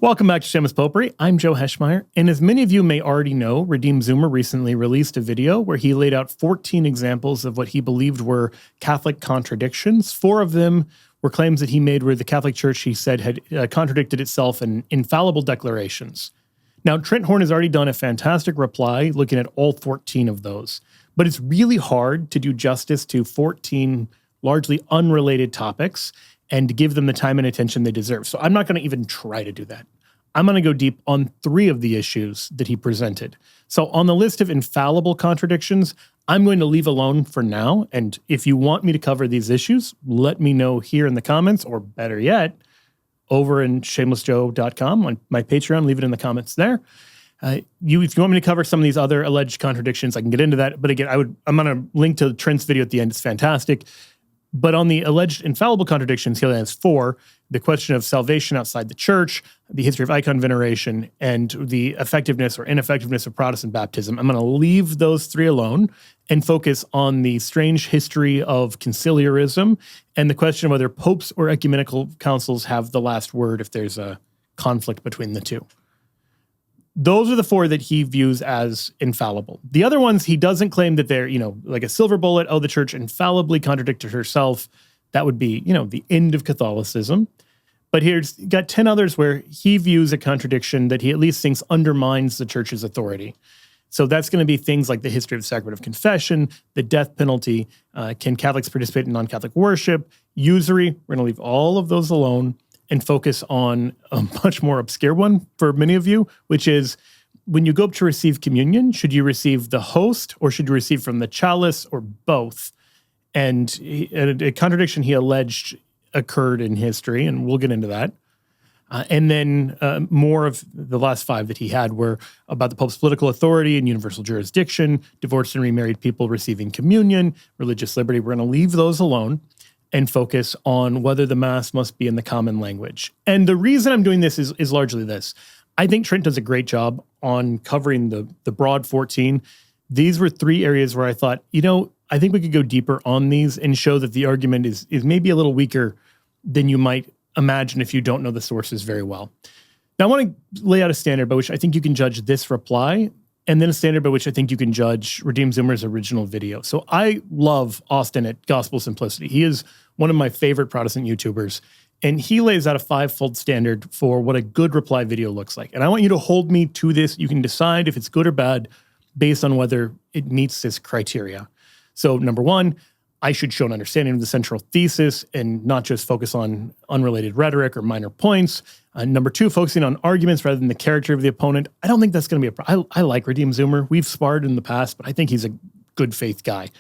Welcome back to Shameless Popery. I'm Joe Heschmeyer, and as many of you may already know, Redeemed Zoomer recently released a video where he laid out 14 examples of what he believed were Catholic contradictions. 4 of them were claims that he made where the Catholic Church, he said, had contradicted itself in infallible declarations. Now, Trent Horn has already done a fantastic reply looking at all 14 of those, but it's really hard to do justice to 14 largely unrelated topics and to give them the time and attention they deserve. So I'm not going to even try to do that. I'm going to go deep on 3 of the issues that he presented. So on the list of infallible contradictions, I'm going to leave alone for now. And if you want me to cover these issues, let me know here in the comments, or better yet, over in shamelessjoe.com on my Patreon, leave it in the comments there. If you want me to cover some of these other alleged contradictions, I can get into that. But again, I'm going to link to Trent's video at the end. It's fantastic. But on the alleged infallible contradictions, he only has 4: the question of salvation outside the church, the history of icon veneration, and the effectiveness or ineffectiveness of Protestant baptism. I'm going to leave those 3 alone and focus on the strange history of conciliarism and the question of whether popes or ecumenical councils have the last word if there's a conflict between the two. Those are the 4 that he views as infallible. The other ones, he doesn't claim that they're, like a silver bullet. Oh, the church infallibly contradicted herself. That would be, the end of Catholicism. But here's got 10 others where he views a contradiction that he at least thinks undermines the church's authority. So that's going to be things like the history of the sacrament of confession, the death penalty, can Catholics participate in non-Catholic worship, usury. We're going to leave all of those alone and focus on a much more obscure one for many of you, which is when you go up to receive communion, should you receive the host or should you receive from the chalice or both? And a contradiction he alleged occurred in history, and we'll get into that. And then more of the last 5 that he had were about the Pope's political authority and universal jurisdiction, divorced and remarried people receiving communion, religious liberty. We're going to leave those alone and focus on whether the Mass must be in the common language. And the reason I'm doing this is largely this. I think Trent does a great job on covering the broad 14. These were 3 areas where I thought, I think we could go deeper on these and show that the argument is maybe a little weaker than you might imagine if you don't know the sources very well. Now, I want to lay out a standard by which I think you can judge this reply, and then a standard by which I think you can judge Redeemed Zoomer's original video. So I love Austin at Gospel Simplicity. He is one of my favorite Protestant YouTubers, and he lays out a 5-fold standard for what a good reply video looks like. And I want you to hold me to this. You can decide if it's good or bad based on whether it meets this criteria. So number 1, I should show an understanding of the central thesis and not just focus on unrelated rhetoric or minor points. Number 2, focusing on arguments rather than the character of the opponent. I don't think that's going to be a problem. I like Redeemed Zoomer. We've sparred in the past, but I think he's a good faith guy.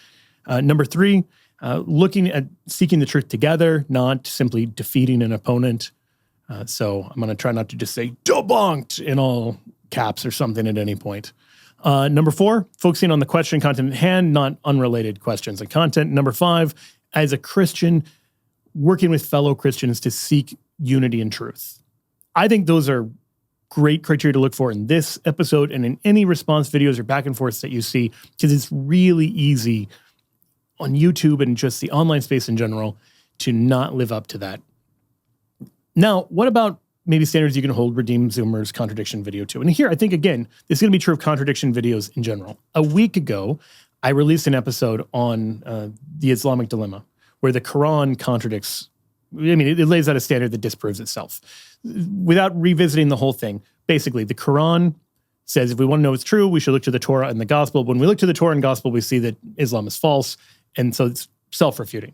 Number 3, looking at seeking the truth together, not simply defeating an opponent. So I'm going to try not to just say debunked in all caps or something at any point. Number 4, focusing on the question and content at hand, not unrelated questions and content. Number 5, as a Christian, working with fellow Christians to seek unity and truth. I think those are great criteria to look for in this episode and in any response videos or back and forth that you see, because it's really easy on YouTube and just the online space in general to not live up to that. Now, what about maybe standards you can hold Redeemed Zoomer's contradiction video to? And here, I think, again, this is going to be true of contradiction videos in general. A week ago, I released an episode on the Islamic dilemma, where the Quran contradicts, it lays out a standard that disproves itself. Without revisiting the whole thing, basically, the Quran says if we want to know what's true, we should look to the Torah and the Gospel. When we look to the Torah and Gospel, we see that Islam is false, and so it's self-refuting.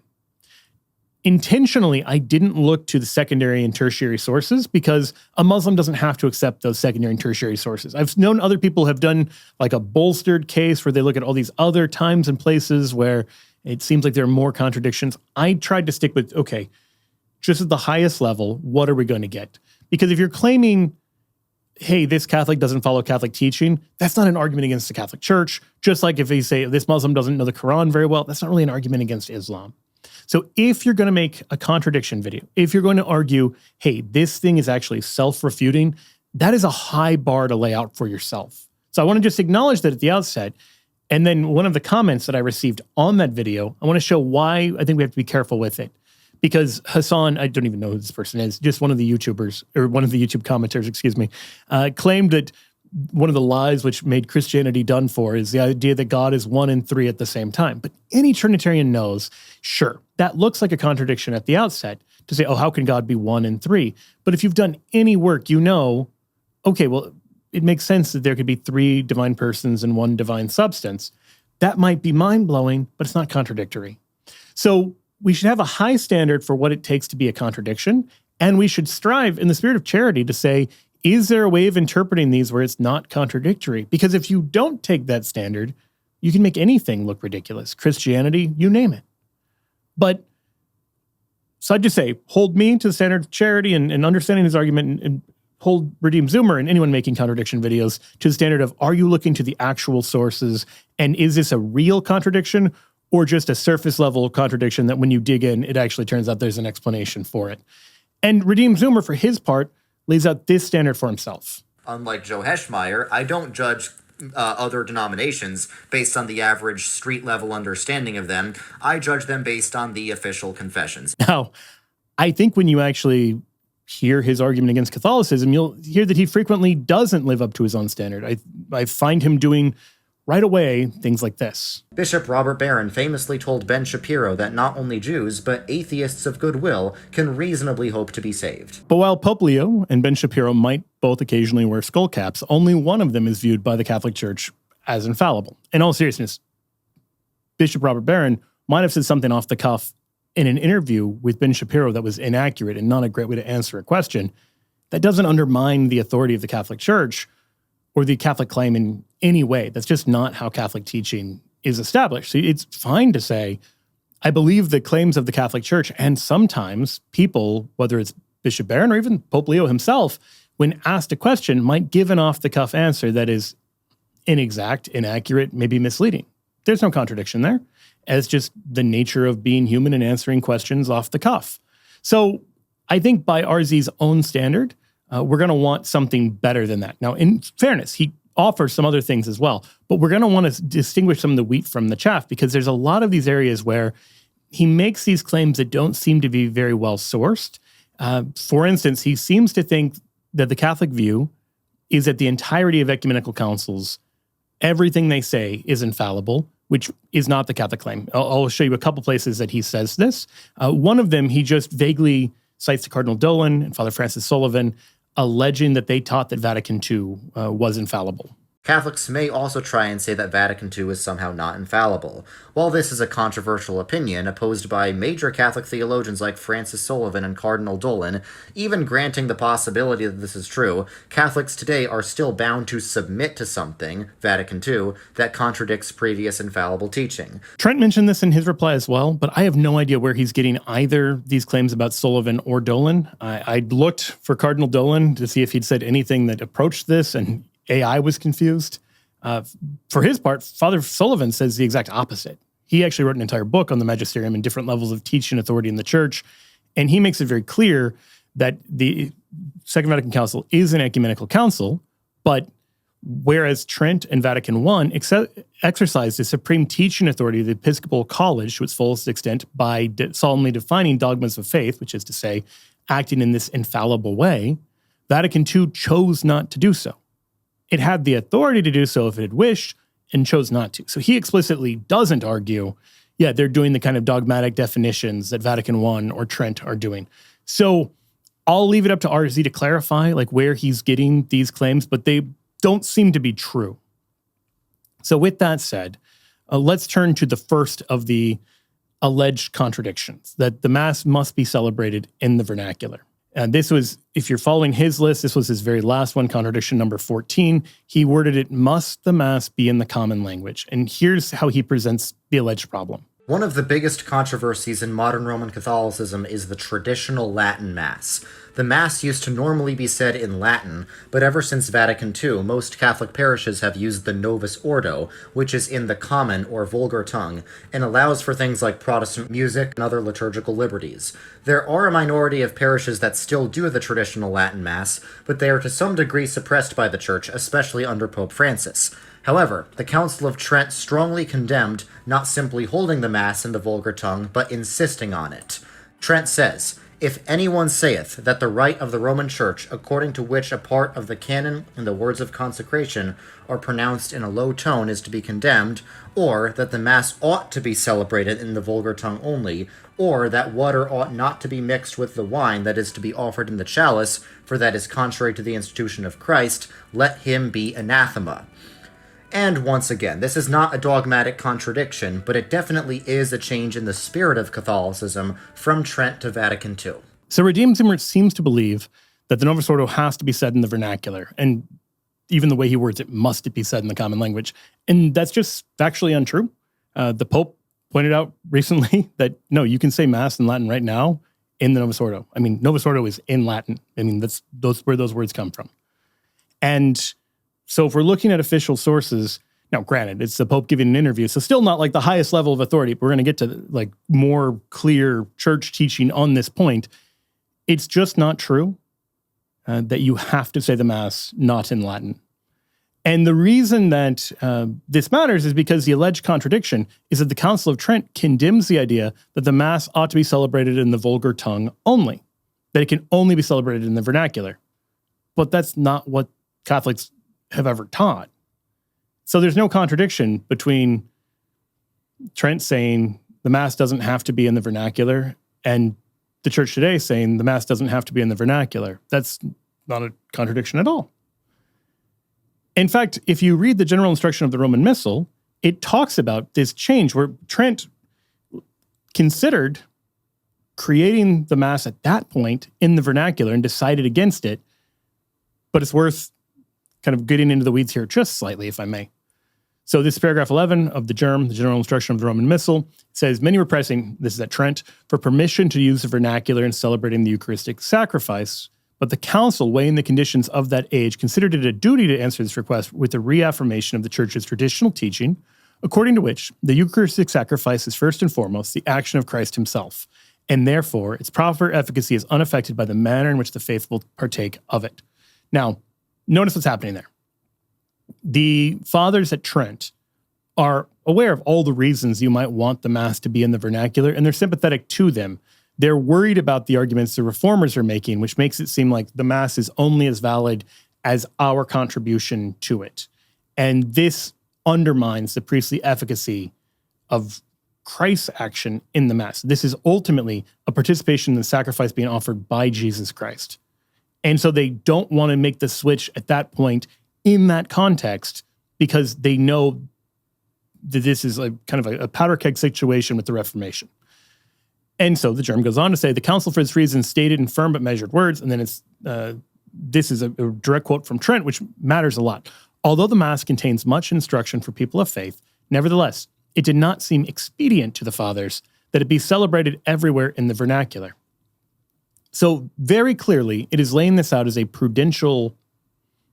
Intentionally, I didn't look to the secondary and tertiary sources because a Muslim doesn't have to accept those secondary and tertiary sources. I've known other people have done like a bolstered case where they look at all these other times and places where it seems like there are more contradictions. I tried to stick with, okay, just at the highest level, what are we going to get? Because if you're claiming, hey, this Catholic doesn't follow Catholic teaching, that's not an argument against the Catholic Church. Just like if they say this Muslim doesn't know the Quran very well, that's not really an argument against Islam. So if you're going to make a contradiction video, if you're going to argue, hey, this thing is actually self-refuting, that is a high bar to lay out for yourself. So I want to just acknowledge that at the outset. And then one of the comments that I received on that video, I want to show why I think we have to be careful with it. because Hassan, I don't even know who this person is, just one of the YouTubers, or one of the YouTube commenters, excuse me, claimed that one of the lies which made Christianity done for is the idea that God is one and three at the same time. But any Trinitarian knows, sure, that looks like a contradiction at the outset to say, oh, how can God be one and three? But if you've done any work, you know, okay, well, it makes sense that there could be three divine persons and one divine substance. That might be mind-blowing, but it's not contradictory. So we should have a high standard for what it takes to be a contradiction, and we should strive in the spirit of charity to say, is there a way of interpreting these where it's not contradictory? Because if you don't take that standard, you can make anything look ridiculous. Christianity, you name it. But, so I'd just say, hold me to the standard of charity and understanding his argument, and hold Redeem Zoomer and anyone making contradiction videos to the standard of, are you looking to the actual sources? And is this a real contradiction or just a surface level contradiction that when you dig in, it actually turns out there's an explanation for it? And Redeem Zoomer, for his part, lays out this standard for himself. Unlike Joe Heschmeyer, I don't judge other denominations based on the average street-level understanding of them. I judge them based on the official confessions. Now, I think when you actually hear his argument against Catholicism, you'll hear that he frequently doesn't live up to his own standard. I find him doing right away things like this. Bishop Robert Barron famously told Ben Shapiro that not only Jews, but atheists of goodwill can reasonably hope to be saved. But while Pope Leo and Ben Shapiro might both occasionally wear skull caps, only one of them is viewed by the Catholic Church as infallible. In all seriousness, Bishop Robert Barron might have said something off the cuff in an interview with Ben Shapiro that was inaccurate and not a great way to answer a question. That doesn't undermine the authority of the Catholic Church or the Catholic claim in any way. That's just not how Catholic teaching is established. So it's fine to say, I believe the claims of the Catholic Church, and sometimes people, whether it's Bishop Barron or even Pope Leo himself, when asked a question, might give an off-the-cuff answer that is inexact, inaccurate, maybe misleading. There's no contradiction there. It's just the nature of being human and answering questions off the cuff. So I think by RZ's own standard, we're going to want something better than that. Now, in fairness, he offers some other things as well, but we're going to want to distinguish some of the wheat from the chaff, because there's a lot of these areas where he makes these claims that don't seem to be very well sourced. For instance, he seems to think that the Catholic view is that the entirety of ecumenical councils, everything they say is infallible, which is not the Catholic claim. I'll show you a couple places that he says this. One of them, he just vaguely cites to Cardinal Dolan and Father Francis Sullivan, alleging that they taught that Vatican II was infallible. Catholics may also try and say that Vatican II is somehow not infallible. While this is a controversial opinion opposed by major Catholic theologians like Francis Sullivan and Cardinal Dolan, even granting the possibility that this is true, Catholics today are still bound to submit to something, Vatican II, that contradicts previous infallible teaching. Trent mentioned this in his reply as well, but I have no idea where he's getting either these claims about Sullivan or Dolan. I looked for Cardinal Dolan to see if he'd said anything that approached this, and AI was confused. For his part, Father Sullivan says the exact opposite. He actually wrote an entire book on the magisterium and different levels of teaching authority in the church, and he makes it very clear that the Second Vatican Council is an ecumenical council, but whereas Trent and Vatican I exercised the supreme teaching authority of the Episcopal College to its fullest extent by solemnly defining dogmas of faith, which is to say, acting in this infallible way, Vatican II chose not to do so. It had the authority to do so if it had wished, and chose not to. So he explicitly doesn't argue, yeah, they're doing the kind of dogmatic definitions that Vatican I or Trent are doing. So I'll leave it up to RZ to clarify like where he's getting these claims, but they don't seem to be true. So with that said, let's turn to the first of the alleged contradictions, that the Mass must be celebrated in the vernacular. And this was, if you're following his list, this was his very last one, contradiction number 14. He worded it, must the Mass be in the common language? And here's how he presents the alleged problem. One of the biggest controversies in modern Roman Catholicism is the traditional Latin Mass. The Mass used to normally be said in Latin, but ever since Vatican II, most Catholic parishes have used the Novus Ordo, which is in the common or vulgar tongue, and allows for things like Protestant music and other liturgical liberties. There are a minority of parishes that still do the traditional Latin Mass, but they are to some degree suppressed by the Church, especially under Pope Francis. However, the Council of Trent strongly condemned not simply holding the Mass in the vulgar tongue, but insisting on it. Trent says, "If anyone saith that the rite of the Roman Church, according to which a part of the canon and the words of consecration are pronounced in a low tone, is to be condemned, or that the Mass ought to be celebrated in the vulgar tongue only, or that water ought not to be mixed with the wine that is to be offered in the chalice, for that is contrary to the institution of Christ, let him be anathema." And once again, this is not a dogmatic contradiction, but it definitely is a change in the spirit of Catholicism from Trent to Vatican II. So Redeemed Zoomer seems to believe that the Novus Ordo has to be said in the vernacular, and even the way he words it, must be said in the common language. And that's just factually untrue. The Pope pointed out recently that, no, you can say Mass in Latin right now in the Novus Ordo. I mean, Novus Ordo is in Latin. I mean, that's where those words come from. And so if we're looking at official sources, now granted, it's the Pope giving an interview, so still not like the highest level of authority, but we're going to get to like more clear church teaching on this point. It's just not true that you have to say the Mass not in Latin. And the reason that this matters is because the alleged contradiction is that the Council of Trent condemns the idea that the Mass ought to be celebrated in the vulgar tongue only, that it can only be celebrated in the vernacular. But that's not what Catholics have ever taught. So there's no contradiction between Trent saying the Mass doesn't have to be in the vernacular and the Church today saying the Mass doesn't have to be in the vernacular. That's not a contradiction at all. In fact, if you read the general instruction of the Roman Missal, it talks about this change where Trent considered creating the Mass at that point in the vernacular and decided against it. But it's worth kind of getting into the weeds here just slightly, if I may. So this is paragraph 11 of the GERM, the General Instruction of the Roman Missal, says, many were pressing, this is at Trent, for permission to use the vernacular in celebrating the Eucharistic sacrifice, but the council, weighing the conditions of that age, considered it a duty to answer this request with the reaffirmation of the Church's traditional teaching, according to which the Eucharistic sacrifice is first and foremost the action of Christ himself, and therefore its proper efficacy is unaffected by the manner in which the faithful partake of it. Now, notice what's happening there. The fathers at Trent are aware of all the reasons you might want the Mass to be in the vernacular, and they're sympathetic to them. They're worried about the arguments the reformers are making, which makes it seem like the Mass is only as valid as our contribution to it. And this undermines the priestly efficacy of Christ's action in the Mass. This is ultimately a participation in the sacrifice being offered by Jesus Christ. And so they don't want to make the switch at that point in that context because they know that this is a kind of a powder keg situation with the Reformation. And so the germ goes on to say, the council for this reason stated in firm but measured words, and then this is a direct quote from Trent, which matters a lot. Although the Mass contains much instruction for people of faith, nevertheless, it did not seem expedient to the fathers that it be celebrated everywhere in the vernacular. So very clearly, it is laying this out as a prudential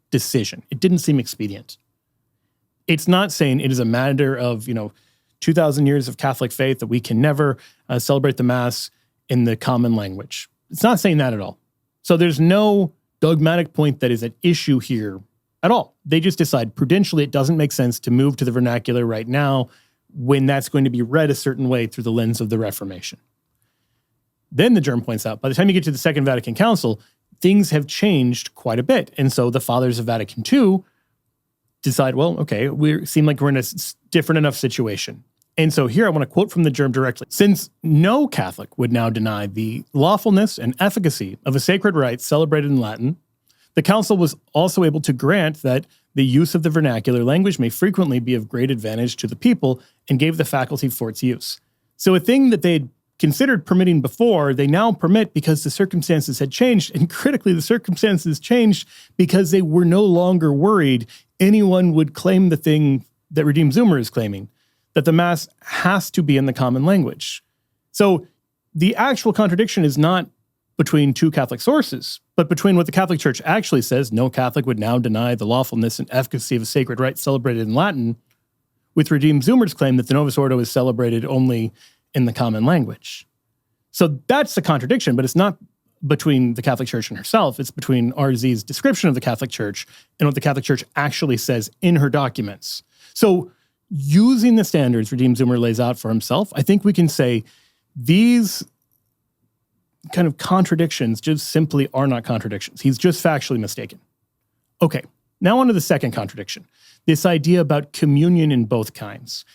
decision. It didn't seem expedient. It's not saying it is a matter of, 2,000 years of Catholic faith that we can never celebrate the Mass in the common language. It's not saying that at all. So there's no dogmatic point that is at issue here at all. They just decide prudentially it doesn't make sense to move to the vernacular right now when that's going to be read a certain way through the lens of the Reformation. Then the germ points out, by the time you get to the Second Vatican Council, things have changed quite a bit. And so the fathers of Vatican II decide, well, okay, we seem like we're in a different enough situation. And so here I want to quote from the germ directly. Since no Catholic would now deny the lawfulness and efficacy of a sacred rite celebrated in Latin, the council was also able to grant that the use of the vernacular language may frequently be of great advantage to the people and gave the faculty for its use. So a thing that they'd considered permitting before, they now permit because the circumstances had changed. And critically, the circumstances changed because they were no longer worried anyone would claim the thing that Redeemed Zoomer is claiming, that the Mass has to be in the common language. So the actual contradiction is not between two Catholic sources, but between what the Catholic Church actually says, no Catholic would now deny the lawfulness and efficacy of a sacred rite celebrated in Latin, with Redeemed Zoomer's claim that the Novus Ordo is celebrated only in the common language. So that's the contradiction, but it's not between the Catholic Church and herself. It's between RZ's description of the Catholic Church and what the Catholic Church actually says in her documents. So using the standards Redeemed Zoomer lays out for himself, I think we can say these kind of contradictions just simply are not contradictions. He's just factually mistaken. Okay, now on to the second contradiction, this idea about communion in both kinds.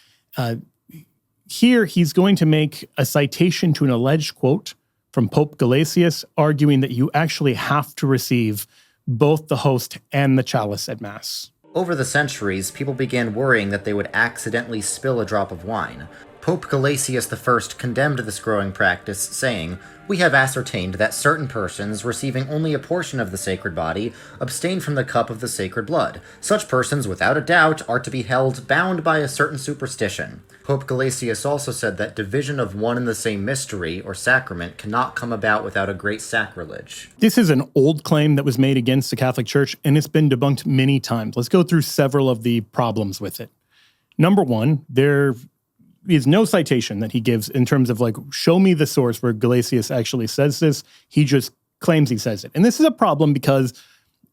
Here, he's going to make a citation to an alleged quote from Pope Gelasius, arguing that you actually have to receive both the host and the chalice at Mass. Over the centuries, people began worrying that they would accidentally spill a drop of wine. Pope Gelasius I condemned this growing practice, saying, "We have ascertained that certain persons, receiving only a portion of the sacred body, abstain from the cup of the sacred blood. Such persons, without a doubt, are to be held bound by a certain superstition." Pope Gelasius also said that division of one and the same mystery, or sacrament, cannot come about without a great sacrilege. This is an old claim that was made against the Catholic Church, and it's been debunked many times. Let's go through several of the problems with it. Number one, there is no citation that he gives in terms of show me the source where Gelasius actually says this. He just claims he says it. And this is a problem because,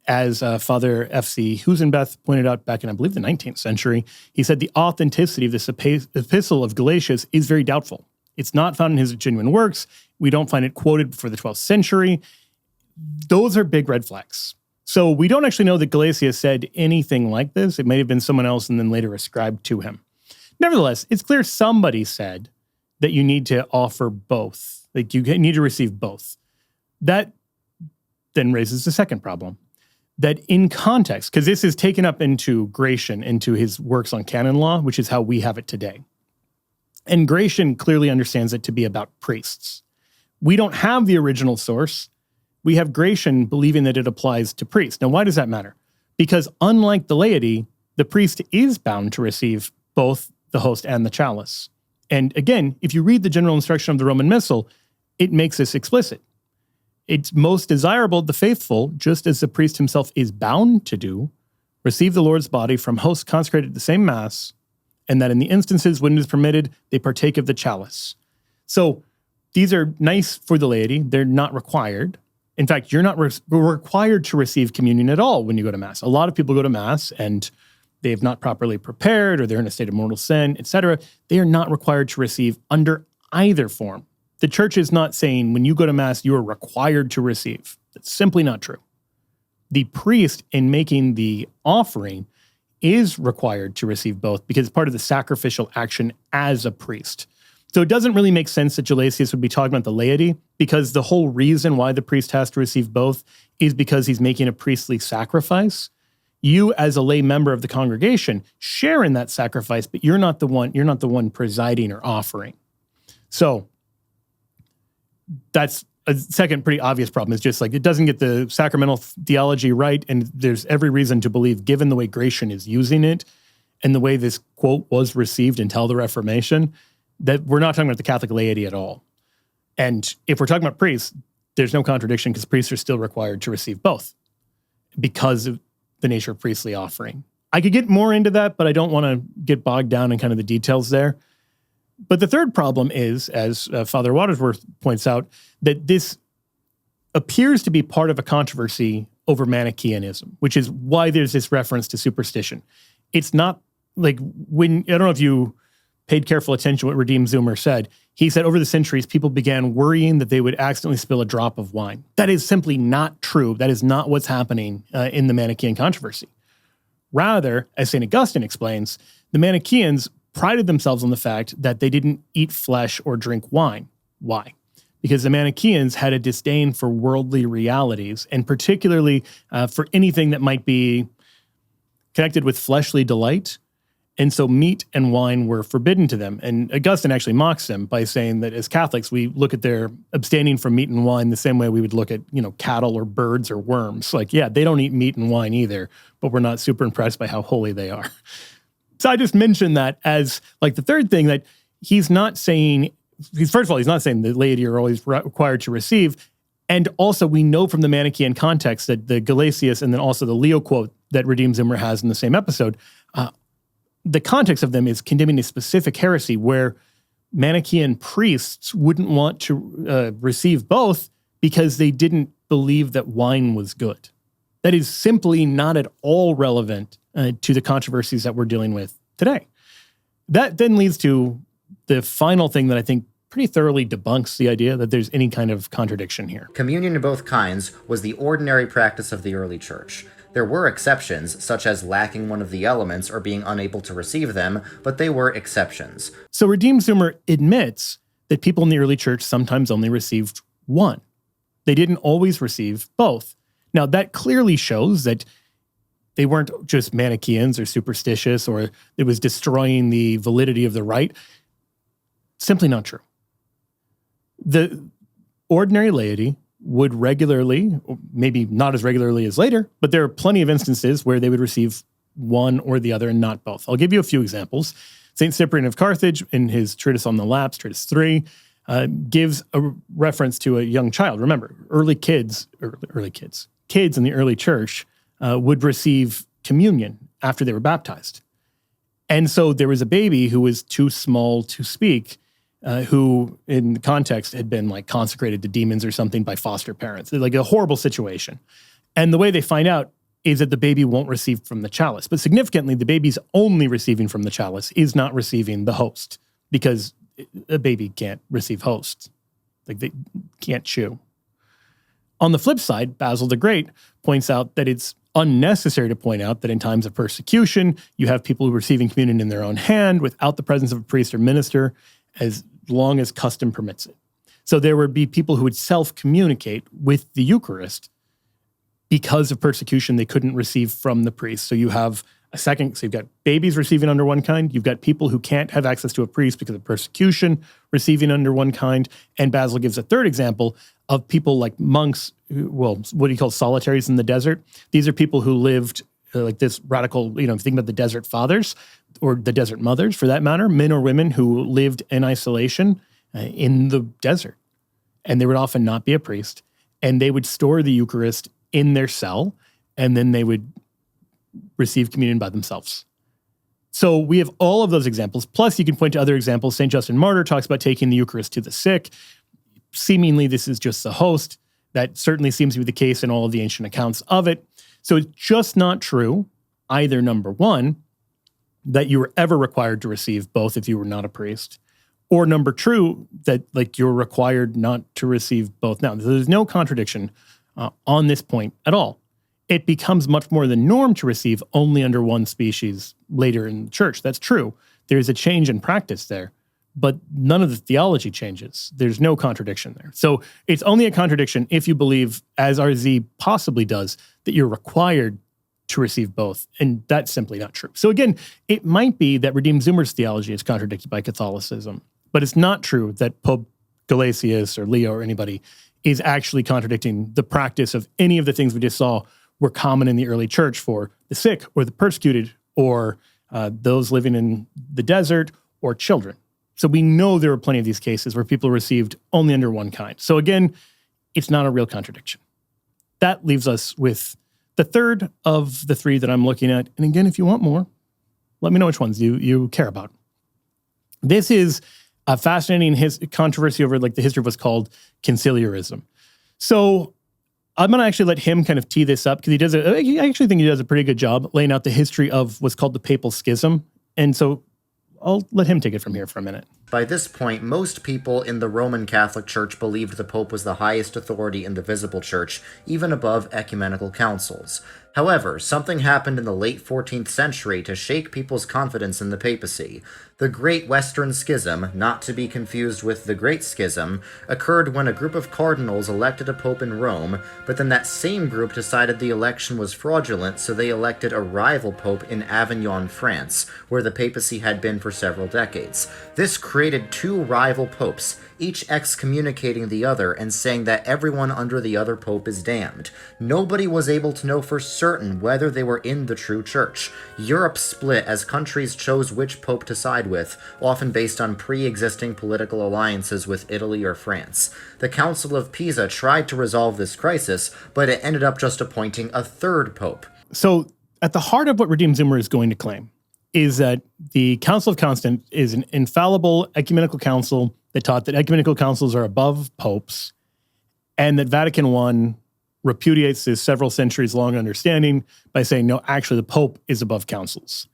as Father F.C. Husenbeth pointed out back in, I believe, the 19th century, he said the authenticity of this epistle of Gelasius is very doubtful. It's not found in his genuine works. We don't find it quoted before the 12th century. Those are big red flags. So we don't actually know that Gelasius said anything like this. It may have been someone else and then later ascribed to him. Nevertheless, it's clear somebody said that you need to offer both. You need to receive both. That then raises the second problem. That in context, because this is taken up into Gratian, into his works on canon law, which is how we have it today. And Gratian clearly understands it to be about priests. We don't have the original source. We have Gratian believing that it applies to priests. Now, why does that matter? Because unlike the laity, the priest is bound to receive both the host and the chalice. And again, if you read the general instruction of the Roman Missal, it makes this explicit. It's most desirable the faithful, just as the priest himself is bound to do, receive the Lord's body from hosts consecrated at the same Mass, and that in the instances when it is permitted, they partake of the chalice. So these are nice for the laity. They're not required. In fact, you're not required to receive communion at all when you go to Mass. A lot of people go to Mass and they have not properly prepared, or they're in a state of mortal sin, etc. They are not required to receive under either form. The church is not saying when you go to Mass, you are required to receive. That's simply not true. The priest, in making the offering, is required to receive both because it's part of the sacrificial action as a priest. So it doesn't really make sense that Gelasius would be talking about the laity, because the whole reason why the priest has to receive both is because he's making a priestly sacrifice. You, as a lay member of the congregation, share in that sacrifice, but you're not the one presiding or offering. So that's a second pretty obvious problem. It's just it doesn't get the sacramental theology right, and there's every reason to believe, given the way Gratian is using it and the way this quote was received until the Reformation, that we're not talking about the Catholic laity at all. And if we're talking about priests, there's no contradiction because priests are still required to receive both because of the nature of priestly offering. I could get more into that, but I don't want to get bogged down in kind of the details there. But the third problem is, as Father Watersworth points out, that this appears to be part of a controversy over Manichaeanism, which is why there's this reference to superstition. It's not I don't know if you paid careful attention to what Redeemed Zoomer said. He said over the centuries, people began worrying that they would accidentally spill a drop of wine. That is simply not true. That is not what's happening in the Manichaean controversy. Rather, as St. Augustine explains, the Manichaeans prided themselves on the fact that they didn't eat flesh or drink wine. Why? Because the Manichaeans had a disdain for worldly realities, and particularly for anything that might be connected with fleshly delight. And so meat and wine were forbidden to them. And Augustine actually mocks them by saying that as Catholics, we look at their abstaining from meat and wine the same way we would look at, cattle or birds or worms. They don't eat meat and wine either, but we're not super impressed by how holy they are. So I just mentioned that as the third thing, that he's not saying, first of all, he's not saying the laity are always required to receive. And also we know from the Manichaean context that the Gelasius and then also the Leo quote that Redeemed Zimmer has in the same episode, the context of them is condemning a specific heresy where Manichaean priests wouldn't want to receive both because they didn't believe that wine was good. That is simply not at all relevant to the controversies that we're dealing with today. That then leads to the final thing that I think pretty thoroughly debunks the idea that there's any kind of contradiction here. Communion in both kinds was the ordinary practice of the early church. There were exceptions, such as lacking one of the elements or being unable to receive them, but they were exceptions. So Redeemed Zoomer admits that people in the early church sometimes only received one. They didn't always receive both. Now, that clearly shows that they weren't just Manichaeans or superstitious, or it was destroying the validity of the rite. Simply not true. The ordinary laity would regularly, maybe not as regularly as later, but there are plenty of instances where they would receive one or the other and not both. I'll give you a few examples. St. Cyprian of Carthage, in his treatise on the lapse, treatise 3, gives a reference to a young child. Remember, kids in the early church would receive communion after they were baptized. And so there was a baby who was too small to speak, who in the context had been like consecrated to demons or something by foster parents. Like a horrible situation. And the way they find out is that the baby won't receive from the chalice. But significantly, the baby's only receiving from the chalice, is not receiving the host, because a baby can't receive hosts. Like they can't chew. On the flip side, Basil the Great points out that it's unnecessary to point out that in times of persecution, you have people receiving communion in their own hand without the presence of a priest or minister, as long as custom permits it. So there would be people who would self-communicate with the Eucharist because of persecution they couldn't receive from the priest. So you have so you've got babies receiving under one kind, you've got people who can't have access to a priest because of persecution receiving under one kind, and Basil gives a third example of people like monks, what he calls solitaries in the desert. These are people who lived like this radical, if you think about the desert fathers, or the desert mothers for that matter, men or women who lived in isolation in the desert. And there would often not be a priest, and they would store the Eucharist in their cell, and then they would receive communion by themselves. So we have all of those examples. Plus, you can point to other examples. St. Justin Martyr talks about taking the Eucharist to the sick. Seemingly, this is just the host. That certainly seems to be the case in all of the ancient accounts of it. So it's just not true, either, number one, that you were ever required to receive both if you were not a priest, or number two, that like you're required not to receive both. Now, there's no contradiction on this point at all. It becomes much more the norm to receive only under one species later in the church. That's true. There's a change in practice there, but none of the theology changes. There's no contradiction there. So it's only a contradiction if you believe, as RZ possibly does, that you're required to receive both, and that's simply not true. So again, it might be that Redeemed Zoomer's theology is contradicted by Catholicism, but it's not true that Pope Gelasius or Leo or anybody is actually contradicting the practice of any of the things we just saw were common in the early church for the sick or the persecuted or those living in the desert or children. So we know there are plenty of these cases where people received only under one kind. So again, it's not a real contradiction. That leaves us with the third of the three that I'm looking at. And again, if you want more, let me know which ones you care about. This is a fascinating controversy over like the history of what's called conciliarism. So I'm going to actually let him kind of tee this up because I actually think he does a pretty good job laying out the history of what's called the Papal Schism. And so I'll let him take it from here for a minute. By this point, most people in the Roman Catholic Church believed the Pope was the highest authority in the visible church, even above ecumenical councils. However, something happened in the late 14th century to shake people's confidence in the papacy. The Great Western Schism, not to be confused with the Great Schism, occurred when a group of cardinals elected a pope in Rome, but then that same group decided the election was fraudulent, so they elected a rival pope in Avignon, France, where the papacy had been for several decades. This created two rival popes, each excommunicating the other and saying that everyone under the other pope is damned. Nobody was able to know for certain whether they were in the true church. Europe split as countries chose which pope to side with, often based on pre-existing political alliances with Italy or France. The Council of Pisa tried to resolve this crisis, but it ended up just appointing a third pope. So at the heart of what Redeemed Zoomer is going to claim is that the Council of Constance is an infallible ecumenical council that taught that ecumenical councils are above popes, and that Vatican I repudiates this several centuries long understanding by saying, no, actually the Pope is above councils.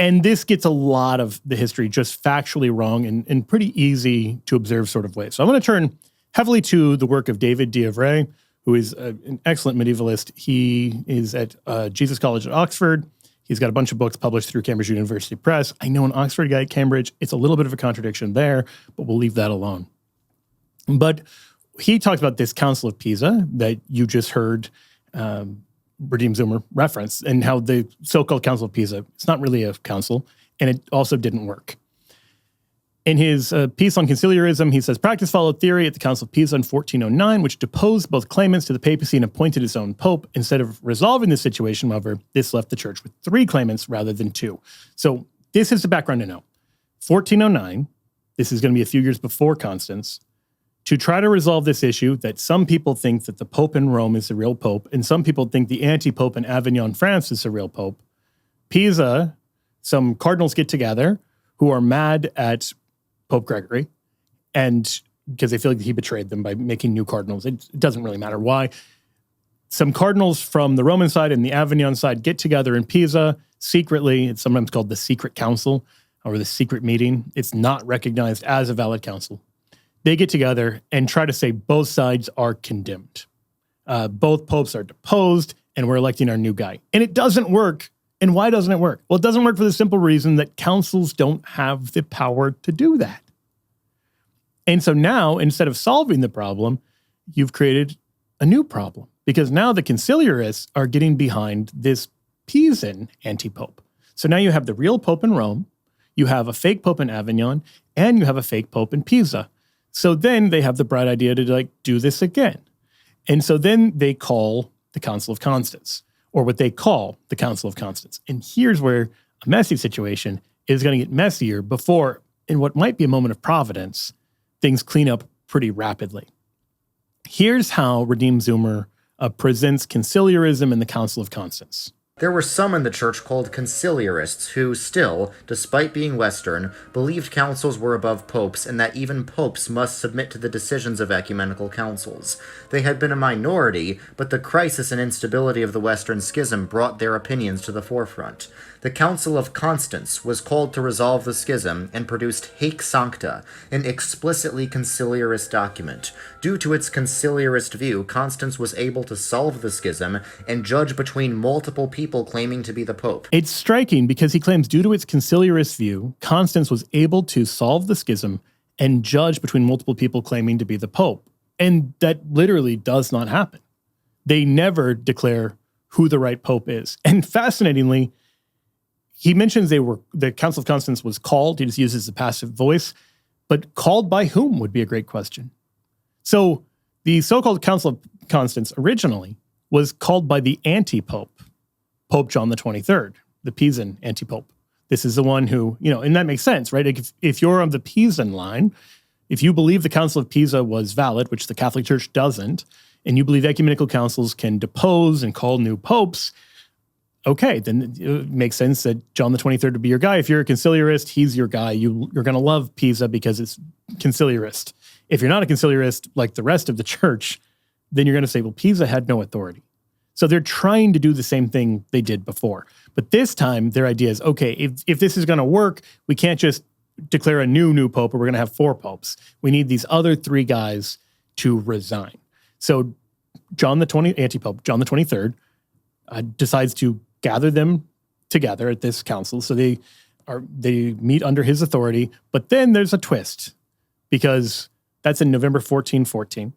And this gets a lot of the history just factually wrong in pretty easy to observe sort of way. So I'm going to turn heavily to the work of David D'Ivray, who is an excellent medievalist. He is at Jesus College at Oxford. He's got a bunch of books published through Cambridge University Press. I know an Oxford guy at Cambridge. It's a little bit of a contradiction there, but we'll leave that alone. But he talks about this Council of Pisa that you just heard Redeem Zoomer reference, and how the so-called Council of Pisa, it's not really a council, and it also didn't work. In his piece on conciliarism, he says, practice followed theory at the Council of Pisa in 1409, which deposed both claimants to the papacy and appointed its own pope. Instead of resolving this situation, however, this left the church with 3 claimants rather than 2. So this is the background to know. 1409, this is going to be a few years before Constance, to try to resolve this issue that some people think that the Pope in Rome is the real Pope, and some people think the anti-Pope in Avignon, France is the real Pope. Pisa, some cardinals get together who are mad at Pope Gregory, and because they feel like he betrayed them by making new cardinals. It doesn't really matter why. Some cardinals from the Roman side and the Avignon side get together in Pisa secretly. It's sometimes called the secret council or the secret meeting. It's not recognized as a valid council. They get together and try to say both sides are condemned. Both popes are deposed, and we're electing our new guy. And it doesn't work. And why doesn't it work? Well, it doesn't work for the simple reason that councils don't have the power to do that. And so now, instead of solving the problem, you've created a new problem, because now the conciliarists are getting behind this Pisan anti-pope. So now you have the real pope in Rome, you have a fake pope in Avignon, and you have a fake pope in Pisa. So then they have the bright idea to do this again. And so then they call the Council of Constance, or what they call the Council of Constance. And here's where a messy situation is going to get messier before, in what might be a moment of providence, things clean up pretty rapidly. Here's how Redeem Zoomer presents conciliarism in the Council of Constance. There were some in the church called conciliarists who still, despite being Western, believed councils were above popes and that even popes must submit to the decisions of ecumenical councils. They had been a minority, but the crisis and instability of the Western Schism brought their opinions to the forefront. The Council of Constance was called to resolve the schism and produced Haec Sancta, an explicitly conciliarist document. Due to its conciliarist view, Constance was able to solve the schism and judge between multiple people claiming to be the Pope. It's striking because he claims due to its conciliarist view, Constance was able to solve the schism and judge between multiple people claiming to be the Pope. And that literally does not happen. They never declare who the right Pope is. And fascinatingly, he mentions the Council of Constance was called. He just uses the passive voice, but called by whom would be a great question. So the so-called Council of Constance originally was called by the anti-Pope, Pope John the 23rd, the Pisan anti-Pope. This is the one who, and that makes sense, right? If you're on the Pisan line, if you believe the Council of Pisa was valid, which the Catholic Church doesn't, and you believe ecumenical councils can depose and call new popes, okay, then it makes sense that John the 23rd would be your guy. If you're a conciliarist, he's your guy. You're going to love Pisa because it's conciliarist. If you're not a conciliarist like the rest of the church, then you're going to say, well, Pisa had no authority. So they're trying to do the same thing they did before. But this time, their idea is, okay, if this is going to work, we can't just declare a new pope, or we're going to have 4 popes. We need these other 3 guys to resign. So anti-pope, John the 23rd, decides to gather them together at this council. So they meet under his authority, but then there's a twist, because that's in November 1414.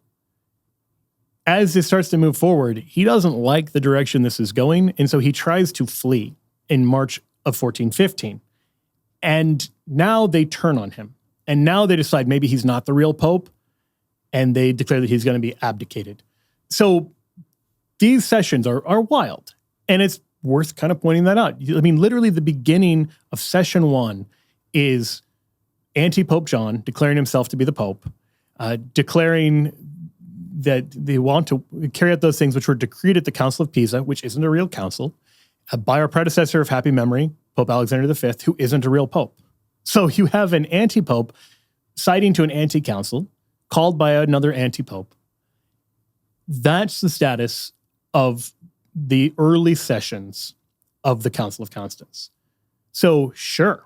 As this starts to move forward, he doesn't like the direction this is going, and so he tries to flee in March of 1415. And now they turn on him, and now they decide maybe he's not the real pope, and they declare that he's going to be abdicated. So these sessions are wild, and it's worth kind of pointing that out. I mean, literally the beginning of session 1 is anti-Pope John declaring himself to be the Pope, declaring that they want to carry out those things which were decreed at the Council of Pisa, which isn't a real council, by our predecessor of happy memory, Pope Alexander V, who isn't a real Pope. So you have an anti-Pope citing to an anti-council called by another anti-Pope. That's the status of the early sessions of the Council of Constance. So sure,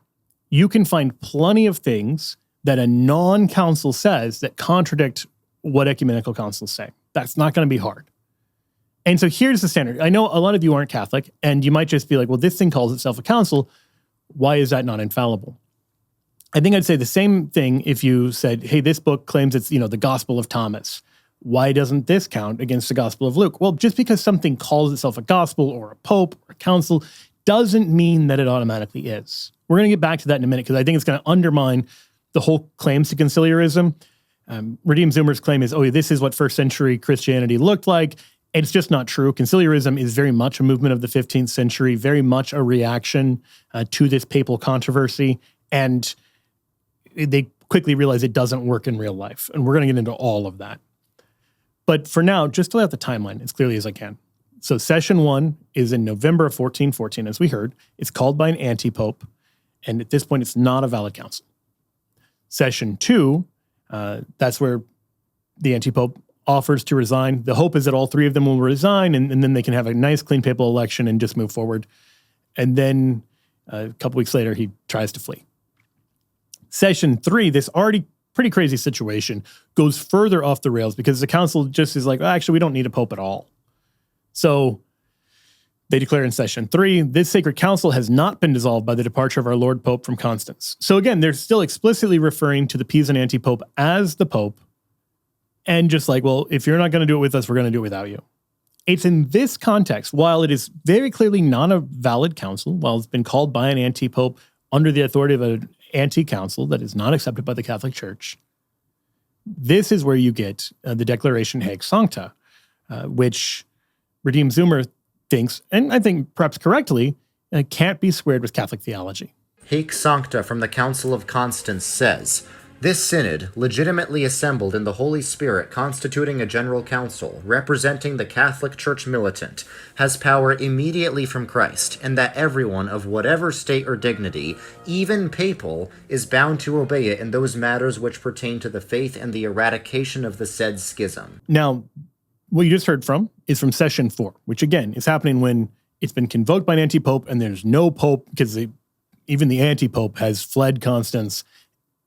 you can find plenty of things that a non-council says that contradict what ecumenical councils say. That's not going to be hard. And so here's the standard. I know a lot of you aren't Catholic, and you might just be like, well, this thing calls itself a council. Why is that not infallible? I think I'd say the same thing if you said, hey, this book claims it's, the Gospel of Thomas. Why doesn't this count against the Gospel of Luke? Well, just because something calls itself a gospel or a pope or a council doesn't mean that it automatically is. We're going to get back to that in a minute because I think it's going to undermine the whole claims to conciliarism. Redeemed Zoomer's claim is, this is what first century Christianity looked like. It's just not true. Conciliarism is very much a movement of the 15th century, very much a reaction to this papal controversy. And they quickly realize it doesn't work in real life. And we're going to get into all of that. But for now, just to lay out the timeline as clearly as I can. So session 1 is in November of 1414, as we heard. It's called by an anti-pope. And at this point, it's not a valid council. Session 2, that's where the anti-pope offers to resign. The hope is that all three of them will resign, and then they can have a nice, clean papal election and just move forward. And then a couple weeks later, he tries to flee. Session 3, this already pretty crazy situation, goes further off the rails because the council just is like, actually, we don't need a pope at all. So they declare in session 3, this sacred council has not been dissolved by the departure of our Lord Pope from Constance. So again, they're still explicitly referring to the Pisan anti-pope as the pope. And just like, well, if you're not going to do it with us, we're going to do it without you. It's in this context, while it is very clearly not a valid council, while it's been called by an anti-pope under the authority of an anti-council that is not accepted by the Catholic Church, this is where you get the declaration Haec Sancta, which Redeemed Zoomer thinks, and I think perhaps correctly, can't be squared with Catholic theology. Haec Sancta from the Council of Constance says, this synod, legitimately assembled in the Holy Spirit, constituting a general council, representing the Catholic Church militant, has power immediately from Christ, and that everyone of whatever state or dignity, even papal, is bound to obey it in those matters which pertain to the faith and the eradication of the said schism. Now, what you just heard from is from session 4, which again is happening when it's been convoked by an anti-pope and there's no pope because even the anti-pope has fled Constance.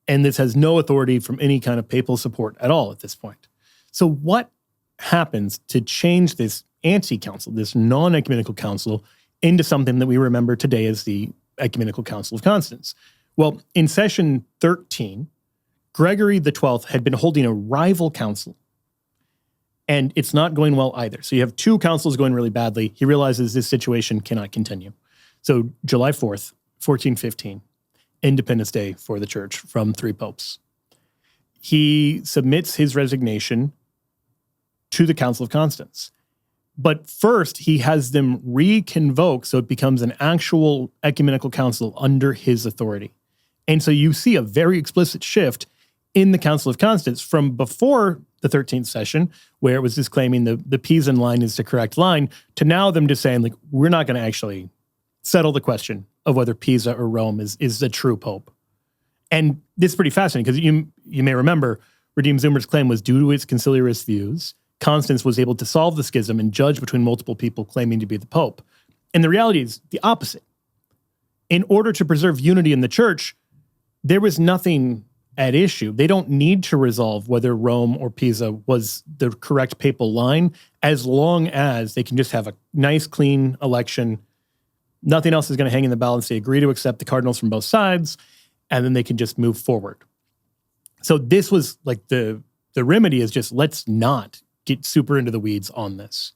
And this has no authority from any kind of papal support at all at this point. So what happens to change this anti-council, this non-ecumenical council, into something that we remember today as the Ecumenical Council of Constance? Well, in session 13, Gregory XII had been holding a rival council. And it's not going well either. So you have two councils going really badly. He realizes this situation cannot continue. So July 4th, 1415. Independence Day for the church from 3 popes. He submits his resignation to the Council of Constance. But first, he has them reconvoke so it becomes an actual ecumenical council under his authority. And so you see a very explicit shift in the Council of Constance from before the 13th session, where it was just claiming the Pisan line is the correct line, to now them just saying, like, we're not going to actually settle the question of whether Pisa or Rome is the true pope. And this is pretty fascinating because you may remember Redeemed Zoomer's claim was due to its conciliarist views, Constance was able to solve the schism and judge between multiple people claiming to be the pope. And the reality is the opposite. In order to preserve unity in the church, there was nothing at issue. They don't need to resolve whether Rome or Pisa was the correct papal line as long as they can just have a nice, clean election. Nothing else is going to hang in the balance. They agree to accept the cardinals from both sides, and then they can just move forward. So this was like the remedy is just let's not get super into the weeds on this.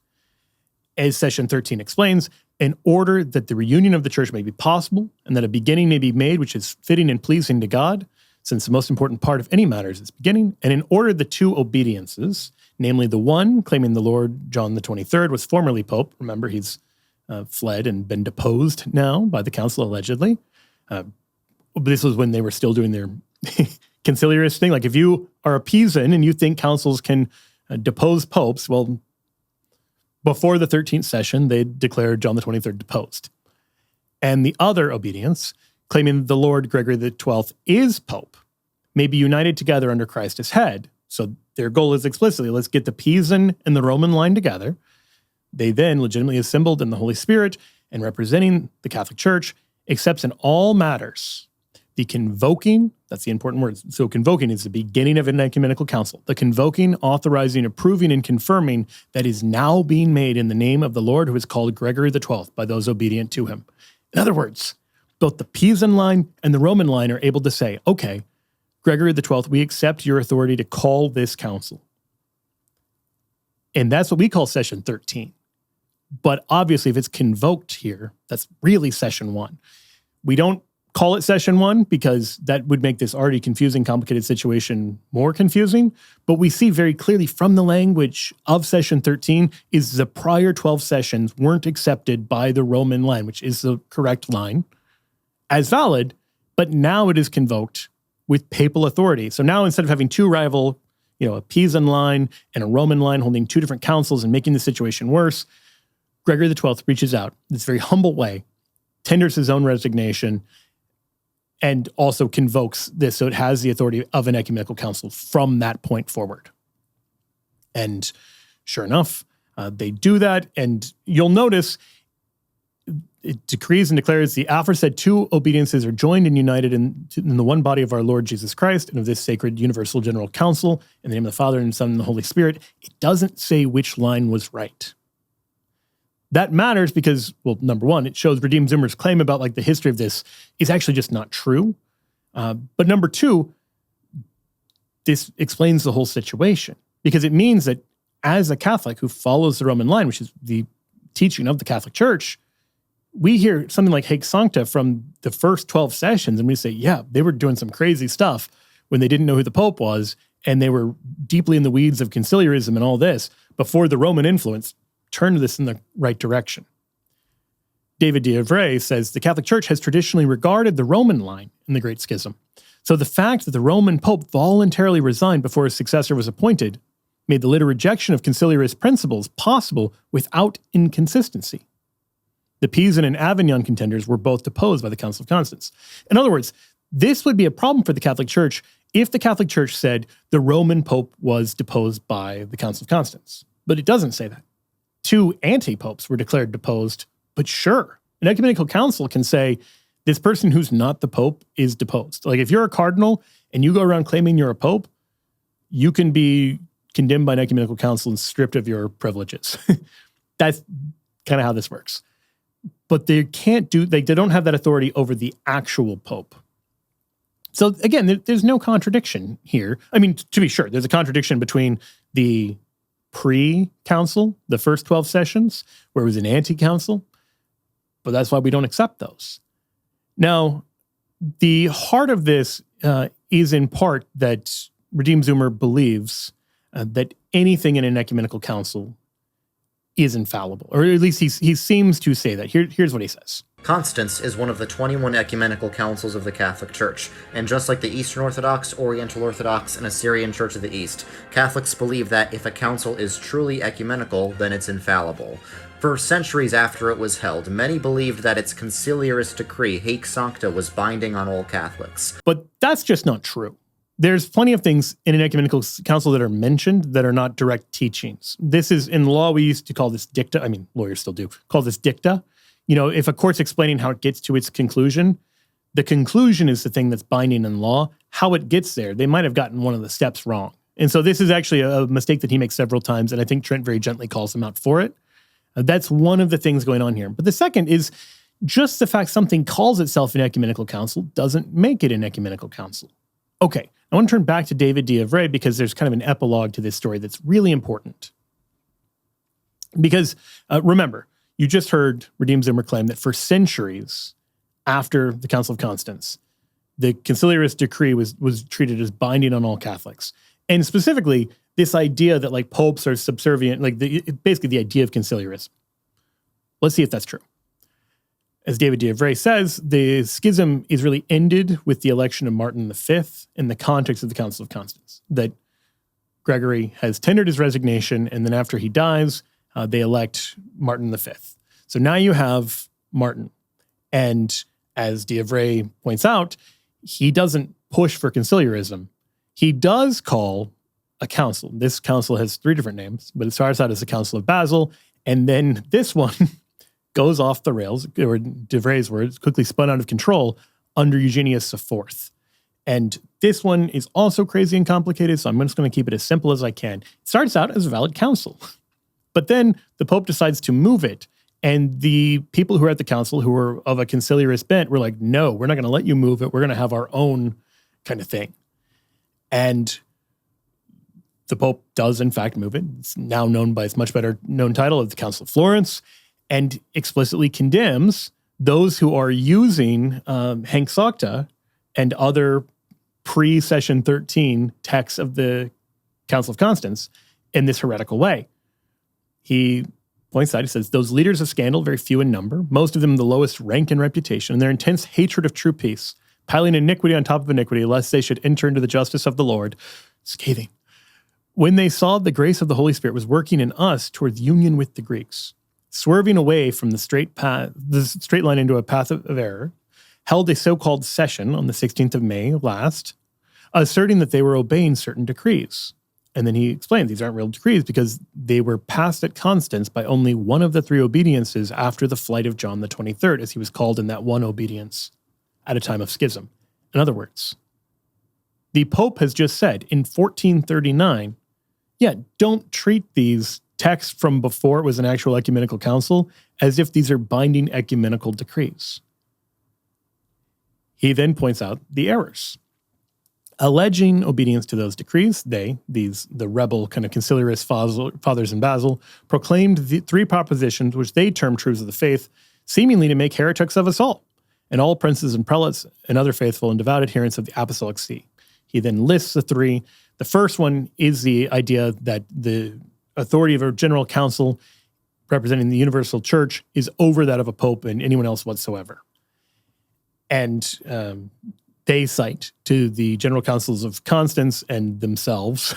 As session 13 explains, in order that the reunion of the church may be possible and that a beginning may be made which is fitting and pleasing to God, since the most important part of any matter is its beginning, and in order the 2 obediences, namely the one claiming the Lord John the 23rd was formerly pope, remember he's fled and been deposed now by the council allegedly. This was when they were still doing their conciliarist thing. Like if you are a Pisan and you think councils can depose popes, well, before the 13th session, they declared John the 23rd deposed. And the other obedience, claiming the Lord Gregory XII is pope, may be united together under Christ as head. So their goal is explicitly, let's get the Pisan and the Roman line together. They then legitimately assembled in the Holy Spirit and representing the Catholic Church accepts in all matters the convoking, that's the important word. So convoking is the beginning of an ecumenical council. The convoking, authorizing, approving, and confirming that is now being made in the name of the Lord who is called Gregory the 12th by those obedient to him. In other words, both the Pisan line and the Roman line are able to say, okay, Gregory the 12th, we accept your authority to call this council. And that's what we call session 13. But obviously, if it's convoked here, that's really session 1. We don't call it session 1 because that would make this already confusing, complicated situation more confusing. But we see very clearly from the language of session 13 is the prior 12 sessions weren't accepted by the Roman line, which is the correct line, as valid, but now it is convoked with papal authority. So now instead of having two rival, a Pisan line and a Roman line holding two different councils and making the situation worse, Gregory the 12th reaches out in this very humble way, tenders his own resignation, and also convokes this, so it has the authority of an ecumenical council from that point forward. And sure enough, they do that, and you'll notice it decrees and declares the aforesaid two obediences are joined and united in the one body of our Lord Jesus Christ and of this sacred universal general council in the name of the Father and Son and the Holy Spirit. It doesn't say which line was right. That matters because, well, number one, it shows Redeemed Zoomer's claim about the history of this is actually just not true. But number two, this explains the whole situation because it means that as a Catholic who follows the Roman line, which is the teaching of the Catholic Church, we hear something like Haec Sancta from the first 12 sessions and we say, yeah, they were doing some crazy stuff when they didn't know who the Pope was and they were deeply in the weeds of conciliarism and all this before the Roman influence turned this in the right direction. David D'Avray says the Catholic Church has traditionally regarded the Roman line in the Great Schism. So the fact that the Roman Pope voluntarily resigned before his successor was appointed made the later rejection of conciliarist principles possible without inconsistency. The Pisan and Avignon contenders were both deposed by the Council of Constance. In other words, this would be a problem for the Catholic Church if the Catholic Church said the Roman Pope was deposed by the Council of Constance. But it doesn't say that. Two anti-popes were declared deposed, but sure, an ecumenical council can say this person who's not the Pope is deposed. If you're a cardinal and you go around claiming you're a Pope, you can be condemned by an ecumenical council and stripped of your privileges. That's kind of how this works. But they don't have that authority over the actual Pope. So again, there's no contradiction here. I mean, to be sure, there's a contradiction between the pre-council, the first 12 sessions, where it was an anti-council, but that's why we don't accept those. Now, the heart of this is in part that Redeemed Zoomer believes that anything in an ecumenical council is infallible, or at least he seems to say that. Here's what he says. Constance is one of the 21 ecumenical councils of the Catholic Church, and just like the Eastern Orthodox, Oriental Orthodox, and Assyrian Church of the East, Catholics believe that if a council is truly ecumenical, then it's infallible. For centuries after it was held, many believed that its conciliarist decree, Haec Sancta, was binding on all Catholics. But that's just not true. There's plenty of things in an ecumenical council that are mentioned that are not direct teachings. This is, in law, we used to call this dicta. I mean, lawyers still do. Call this dicta. If a court's explaining how it gets to its conclusion, the conclusion is the thing that's binding in law. How it gets there, they might have gotten one of the steps wrong. And so this is actually a mistake that he makes several times, and I think Trent very gently calls him out for it. That's one of the things going on here. But the second is just the fact something calls itself an ecumenical council doesn't make it an ecumenical council. Okay, I want to turn back to David D'Avray because there's kind of an epilogue to this story that's really important. Because remember, you just heard Redeemed Zoomer claim that for centuries after the Council of Constance, the conciliarist decree was treated as binding on all Catholics. And specifically, this idea that popes are subservient, basically the idea of conciliarism. Let's see if that's true. As David D'Avray says, the schism is really ended with the election of Martin V in the context of the Council of Constance, that Gregory has tendered his resignation, and then after he dies, they elect Martin V. So now you have Martin. And as D'Avray points out, he doesn't push for conciliarism. He does call a council. This council has 3 different names, but it starts out as the Council of Basel, and then this one goes off the rails, or De Vries' words, quickly spun out of control under Eugenius IV. And this one is also crazy and complicated, so I'm just going to keep it as simple as I can. It starts out as a valid council, but then the Pope decides to move it. And the people who are at the council, who were of a conciliarist bent, were like, no, we're not going to let you move it. We're going to have our own kind of thing. And the Pope does, in fact, move it. It's now known by its much better known title of the Council of Florence, and explicitly condemns those who are using Hanc Sacta and other pre-Session 13 texts of the Council of Constance in this heretical way. He points out, he says, those leaders of scandal, very few in number, most of them the lowest rank and reputation, and their intense hatred of true peace, piling iniquity on top of iniquity, lest they should enter into the justice of the Lord, scathing. When they saw the grace of the Holy Spirit was working in us toward union with the Greeks, swerving away from the straight line into a path of error, held a so-called session on the 16th of May last, asserting that they were obeying certain decrees. And then he explained these aren't real decrees because they were passed at Constance by only one of the three obediences after the flight of John the 23rd, as he was called in that one obedience at a time of schism. In other words, the Pope has just said in 1439, don't treat these texts from before it was an actual ecumenical council as if these are binding ecumenical decrees. He then points out the errors. Alleging obedience to those decrees, the rebel kind of conciliarist fathers in Basel, proclaimed the three propositions which they termed truths of the faith, seemingly to make heretics of us all, and all princes and prelates and other faithful and devout adherents of the apostolic see. He then lists the three. The first one is the idea that the authority of a general council representing the universal church is over that of a pope and anyone else whatsoever. And they cite to the general councils of Constance and themselves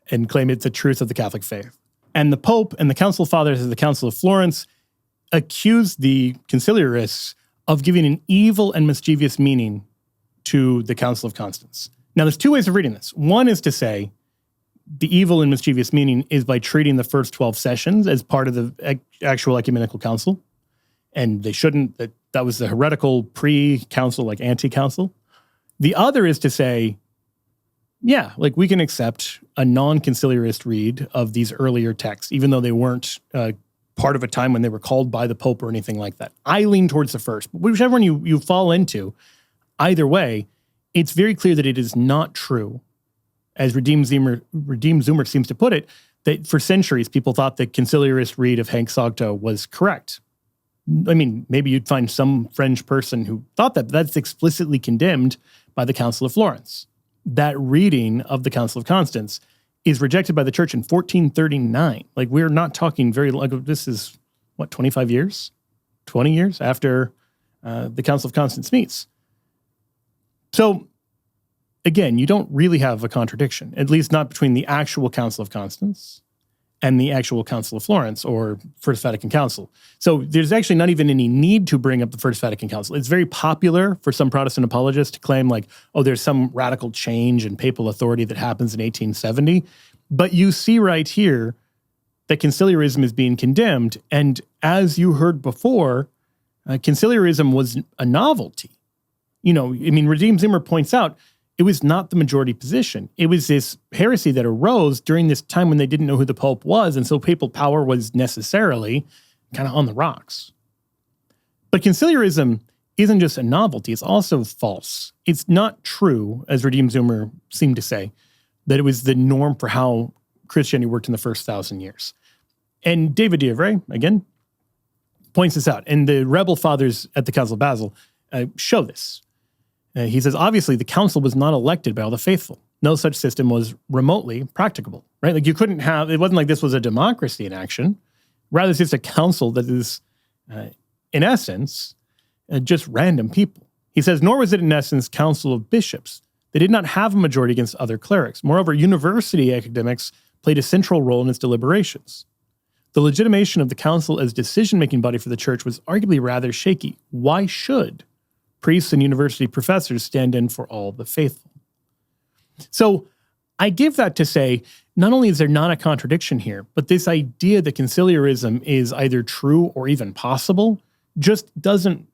and claim it's the truth of the Catholic faith. And the Pope and the Council Fathers of the Council of Florence accuse the conciliarists of giving an evil and mischievous meaning to the Council of Constance. Now, there's two ways of reading this. One is to say the evil and mischievous meaning is by treating the first 12 sessions as part of the actual ecumenical council, and they shouldn't. That was the heretical pre-council, like anti-council. The other is to say, we can accept a non-conciliarist read of these earlier texts, even though they weren't part of a time when they were called by the Pope or anything like that. I lean towards the first, but whichever one you fall into, either way, it's very clear that it is not true, as Redeemed Zoomer seems to put it, that for centuries people thought the conciliarist read of Hanc Sacta was correct. I mean, maybe you'd find some French person who thought that, but that's explicitly condemned by the Council of Florence. That reading of the Council of Constance is rejected by the church in 1439. Like, we're not talking very long. This is, 25 years? 20 years after the Council of Constance meets. So, again, you don't really have a contradiction, at least not between the actual Council of Constance and the actual Council of Florence or First Vatican Council. So there's actually not even any need to bring up the First Vatican Council. It's very popular for some Protestant apologists to claim there's some radical change in papal authority that happens in 1870. But you see right here that conciliarism is being condemned. And as you heard before, conciliarism was a novelty. Redeemed Zoomer points out, it was not the majority position. It was this heresy that arose during this time when they didn't know who the Pope was, and so papal power was necessarily kind of on the rocks. But conciliarism isn't just a novelty, it's also false. It's not true, as Redeemed Zoomer seemed to say, that it was the norm for how Christianity worked in the first 1,000 years. And David de Vries, again, points this out. And the rebel fathers at the Council of Basel show this. He says, obviously, the council was not elected by all the faithful. No such system was remotely practicable, right? Like, you couldn't have, it wasn't like this was a democracy in action. Rather, it's just a council that is, in essence, just random people. He says, nor was it, in essence, council of bishops. They did not have a majority against other clerics. Moreover, university academics played a central role in its deliberations. The legitimation of the council as decision-making body for the church was arguably rather shaky. Why should priests and university professors stand in for all the faithful? So I give that to say not only is there not a contradiction here, but this idea that conciliarism is either true or even possible just doesn't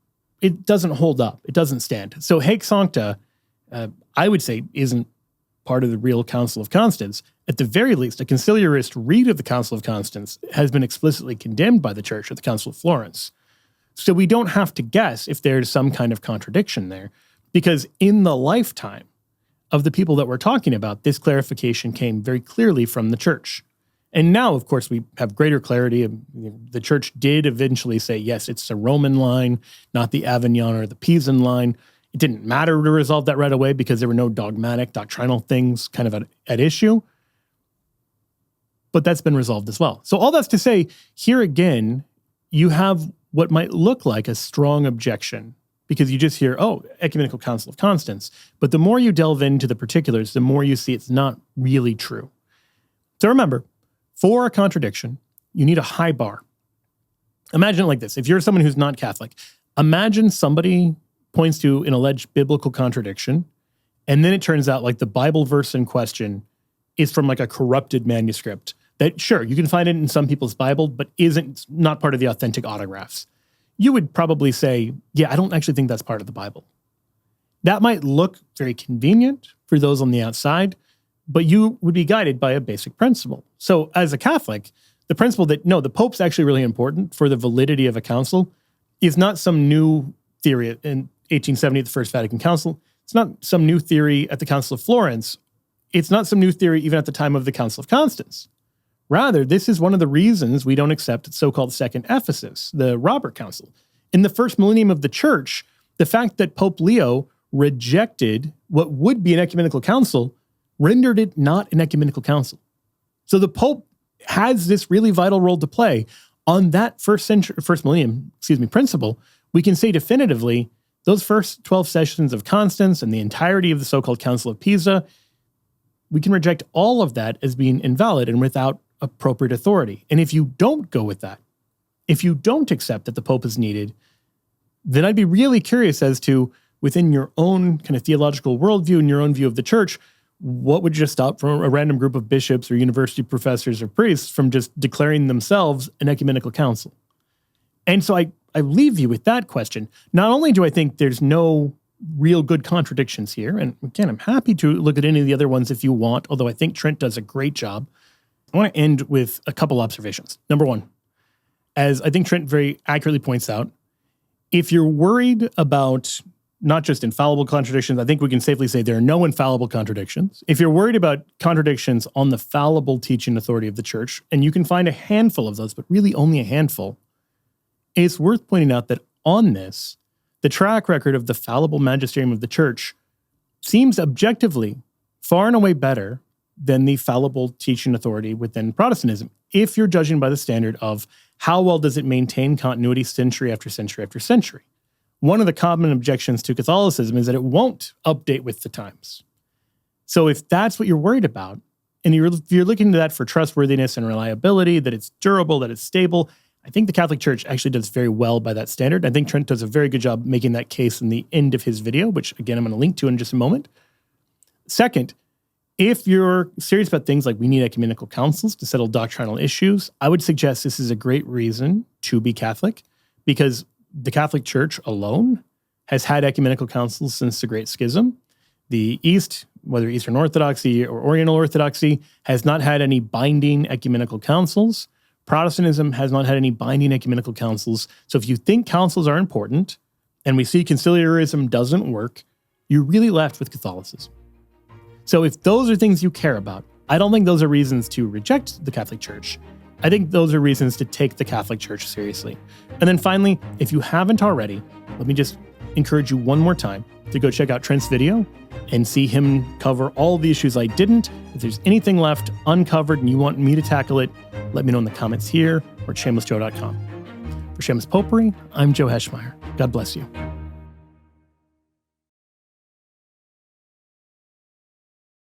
hold up. It doesn't stand. So Haec Sancta, I would say, isn't part of the real Council of Constance. At the very least, a conciliarist read of the Council of Constance has been explicitly condemned by the Church at the Council of Florence. So we don't have to guess if there's some kind of contradiction there, because in the lifetime of the people that we're talking about, this clarification came very clearly from the Church. And now, of course, we have greater clarity. The Church did eventually say, yes, it's the Roman line, not the Avignon or the Pisan line. It didn't matter to resolve that right away because there were no dogmatic, doctrinal things kind of at issue. But that's been resolved as well. So all that's to say, here again, you have what might look like a strong objection because you just hear, oh, Ecumenical Council of Constance. But the more you delve into the particulars, the more you see it's not really true. So remember, for a contradiction, you need a high bar. Imagine it like this. If you're someone who's not Catholic, imagine somebody points to an alleged biblical contradiction, and then it turns out like the Bible verse in question is from like a corrupted manuscript that, sure, you can find it in some people's Bible, but not part of the authentic autographs. You would probably say, yeah, I don't actually think that's part of the Bible. That might look very convenient for those on the outside, but you would be guided by a basic principle. So as a Catholic, the principle that, no, the Pope's actually really important for the validity of a council is not some new theory in 1870 at the First Vatican Council. It's not some new theory at the Council of Florence. It's not some new theory even at the time of the Council of Constance. Rather, this is one of the reasons we don't accept so-called Second Ephesus, the Robert Council. In the first millennium of the Church, the fact that Pope Leo rejected what would be an ecumenical council rendered it not an ecumenical council. So the Pope has this really vital role to play. On that first millennium principle, we can say definitively those first 12 sessions of Constance and the entirety of the so-called Council of Pisa, we can reject all of that as being invalid and without appropriate authority. And if you don't go with that, if you don't accept that the Pope is needed, then I'd be really curious as to, within your own kind of theological worldview and your own view of the Church, what would just stop from a random group of bishops or university professors or priests from just declaring themselves an ecumenical council? And so I leave you with that question. Not only do I think there's no real good contradictions here, and again, I'm happy to look at any of the other ones if you want, although I think Trent does a great job. I want to end with a couple observations. Number one, as I think Trent very accurately points out, if you're worried about not just infallible contradictions, I think we can safely say there are no infallible contradictions. If you're worried about contradictions on the fallible teaching authority of the Church, and you can find a handful of those, but really only a handful, it's worth pointing out that on this, the track record of the fallible magisterium of the Church seems objectively far and away better than the fallible teaching authority within Protestantism, if you're judging by the standard of how well does it maintain continuity century after century after century. One of the common objections to Catholicism is that it won't update with the times. So if that's what you're worried about, and you're looking to that for trustworthiness and reliability, that it's durable, that it's stable, I think the Catholic Church actually does very well by that standard. I think Trent does a very good job making that case in the end of his video, which again, I'm going to link to in just a moment. Second, if you're serious about things like we need ecumenical councils to settle doctrinal issues, I would suggest this is a great reason to be Catholic, because the Catholic Church alone has had ecumenical councils since the Great Schism. The East, whether Eastern Orthodoxy or Oriental Orthodoxy, has not had any binding ecumenical councils. Protestantism has not had any binding ecumenical councils. So if you think councils are important, and we see conciliarism doesn't work, you're really left with Catholicism. So if those are things you care about, I don't think those are reasons to reject the Catholic Church. I think those are reasons to take the Catholic Church seriously. And then finally, if you haven't already, let me just encourage you one more time to go check out Trent's video and see him cover all the issues I didn't. If there's anything left uncovered and you want me to tackle it, let me know in the comments here or at shamelessjoe.com. For Shameless Popery, I'm Joe Heschmeyer. God bless you.